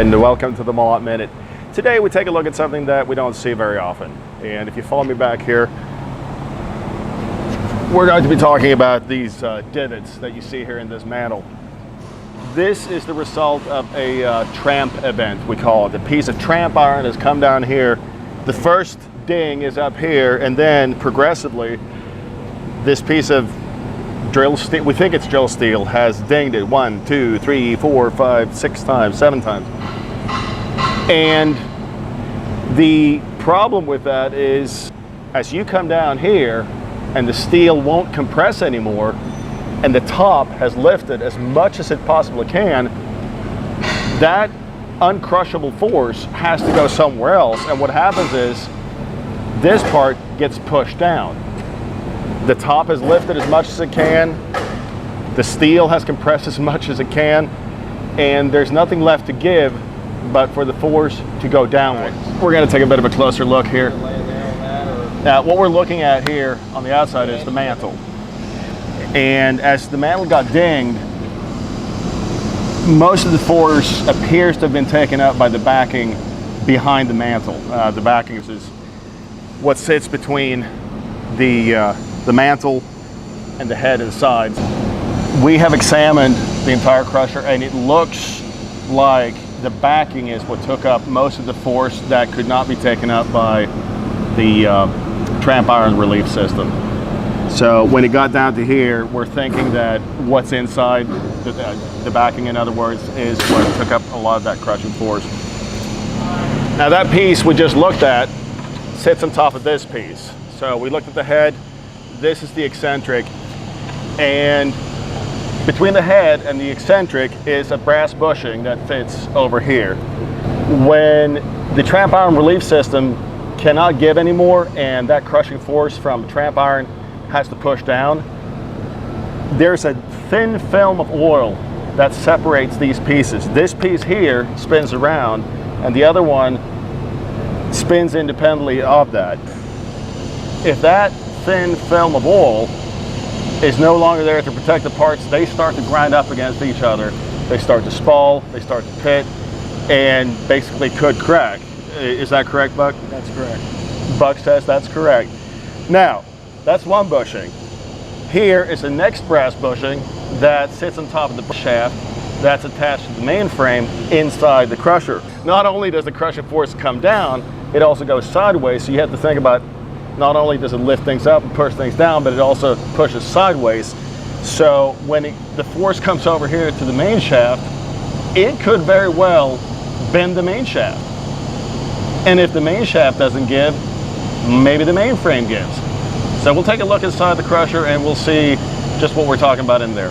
and welcome to the Mullet Minute. Today we take a look at something that we don't see very often, and if you follow me back here, we're going to be talking about these divots that you see here in this mantle. This is the result of a tramp event, we call it. A piece of tramp iron has come down here. The first ding is up here, and then progressively this piece of drill steel, we think it's drill steel, has dinged it 1, 2, 3, 4, 5, 6 times, 7 times. And the problem with that is, as you come down here and the steel won't compress anymore and the top has lifted as much as it possibly can, that uncrushable force has to go somewhere else, and what happens is this part gets pushed down. The top has lifted as much as it can, the steel has compressed as much as it can, and there's nothing left to give but for the force to go downwards. We're going to take a bit of a closer look here. Now, what we're looking at here on the outside is the mantle. And as the mantle got dinged, most of the force appears to have been taken up by the backing behind the mantle. The backing is what sits between the mantle and the head and sides. We have examined the entire crusher, and it looks like the backing is what took up most of the force that could not be taken up by the tramp iron relief system. So when it got down to here, we're thinking that what's inside, the backing in other words, is what took up a lot of that crushing force. Now that piece we just looked at sits on top of this piece. So we looked at the head, this is the eccentric, and between the head and the eccentric is a brass bushing that fits over here. When the tramp iron relief system cannot give anymore and that crushing force from tramp iron has to push down, there's a thin film of oil that separates these pieces. This piece here spins around and the other one spins independently of that. If that thin film of oil is no longer there to protect the parts, they start to grind up against each other. They start to spall, they start to pit, and basically could crack. Is that correct, Buck? That's correct. Buck says that's correct. Now, that's one bushing. Here is the next brass bushing that sits on top of the shaft that's attached to the mainframe inside the crusher. Not only does the crushing force come down, it also goes sideways, so you have to think about not only does it lift things up and push things down, but it also pushes sideways. So when the force comes over here to the main shaft, it could very well bend the main shaft. And if the main shaft doesn't give, maybe the mainframe gives. So we'll take a look inside the crusher and we'll see just what we're talking about in there.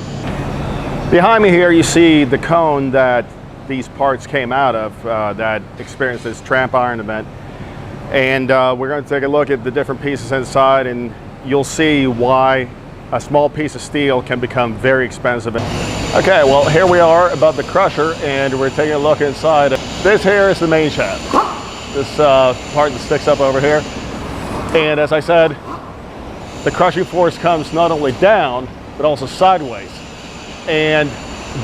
Behind me here you see the cone that these parts came out of that experienced this tramp iron event. And we're going to take a look at the different pieces inside, and you'll see why a small piece of steel can become very expensive. Okay, well here we are above the crusher and we're taking a look inside. This here is the main shaft. This part that sticks up over here. And as I said, the crushing force comes not only down, but also sideways. And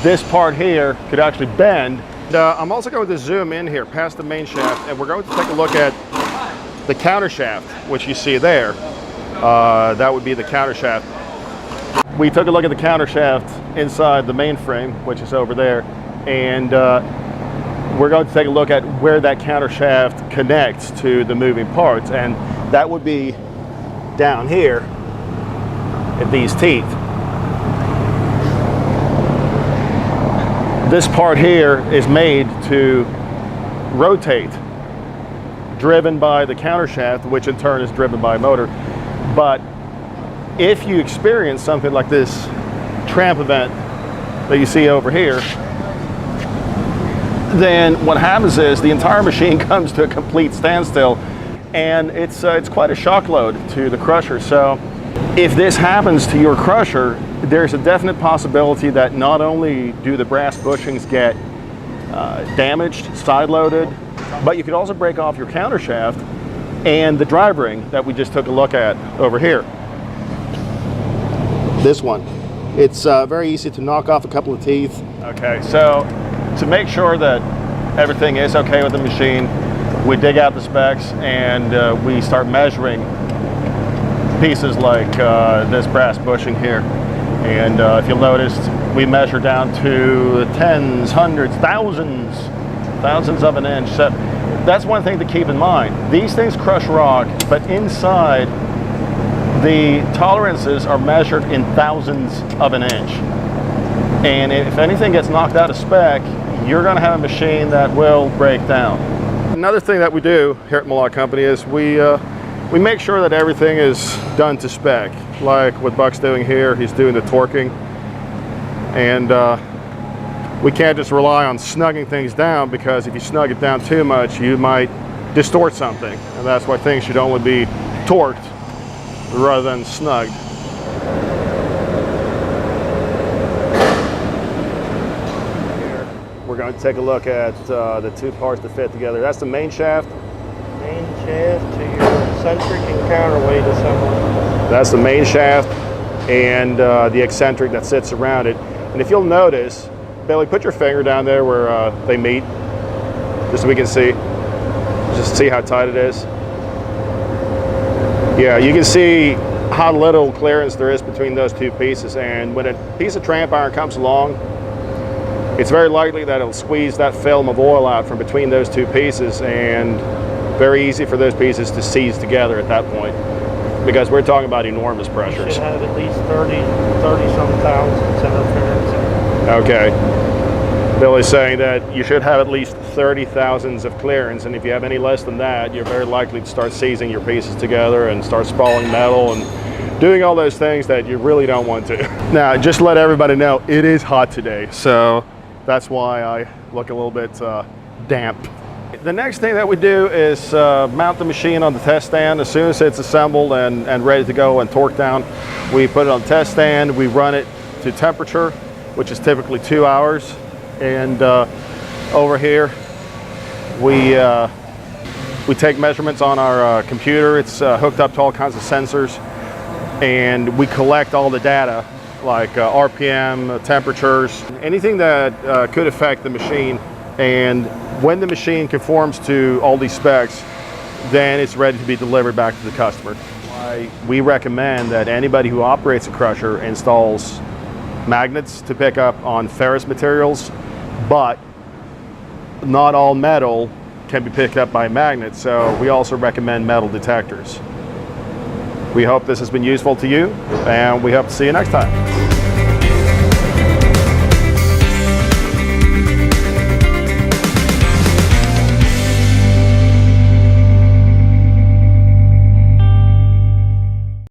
this part here could actually bend. I'm also going to zoom in here past the main shaft, and we're going to take a look at the counter shaft, which you see there. That would be the counter shaft. We took a look at the counter shaft inside the mainframe, which is over there, and we're going to take a look at where that counter shaft connects to the moving parts, and that would be down here at these teeth. This part here is made to rotate, driven by the counter shaft, which in turn is driven by a motor. But if you experience something like this tramp event that you see over here, then what happens is the entire machine comes to a complete standstill, and it's quite a shock load to the crusher. So if this happens to your crusher, there's a definite possibility that not only do the brass bushings get damaged, side-loaded, but you could also break off your counter shaft and the drive ring that we just took a look at over here. This one. It's very easy to knock off a couple of teeth. Okay, so to make sure that everything is okay with the machine, we dig out the specs and we start measuring pieces like this brass bushing here. And if you'll notice, we measure down to tens, hundreds, thousands of an inch. So that's one thing to keep in mind. These things crush rock, but inside the tolerances are measured in thousands of an inch. And if anything gets knocked out of spec, you're going to have a machine that will break down. Another thing that we do here at Malott Company is we make sure that everything is done to spec. Like what Buck's doing here, he's doing the torquing. And we can't just rely on snugging things down, because if you snug it down too much, you might distort something. And that's why things should only be torqued rather than snugged. We're going to take a look at the two parts that fit together. That's the main shaft. Main shaft to your eccentric and counterweight assembly. That's the main shaft and the eccentric that sits around it. And if you'll notice, Billy, put your finger down there where they meet, just so we can see. Just see how tight it is. Yeah, you can see how little clearance there is between those two pieces. And when a piece of tramp iron comes along, it's very likely that it'll squeeze that film of oil out from between those two pieces, and very easy for those pieces to seize together at that point, because we're talking about enormous pressures. You should have at least 30-some thousand center clearance. Okay. Billy's saying that you should have at least 30 thousandths of clearance, and if you have any less than that, you're very likely to start seizing your pieces together and start spalling metal and doing all those things that you really don't want to. Now, just to let everybody know, it is hot today, so that's why I look a little bit damp. The next thing that we do is mount the machine on the test stand. As soon as it's assembled and ready to go and torqued down, we put it on the test stand, we run it to temperature, which is typically 2 hours. And over here, we take measurements on our computer. It's hooked up to all kinds of sensors, and we collect all the data, like RPM, temperatures, anything that could affect the machine. And when the machine conforms to all these specs, then it's ready to be delivered back to the customer. We recommend that anybody who operates a crusher installs magnets to pick up on ferrous materials, but not all metal can be picked up by magnets, so we also recommend metal detectors. We hope this has been useful to you, and we hope to see you next time.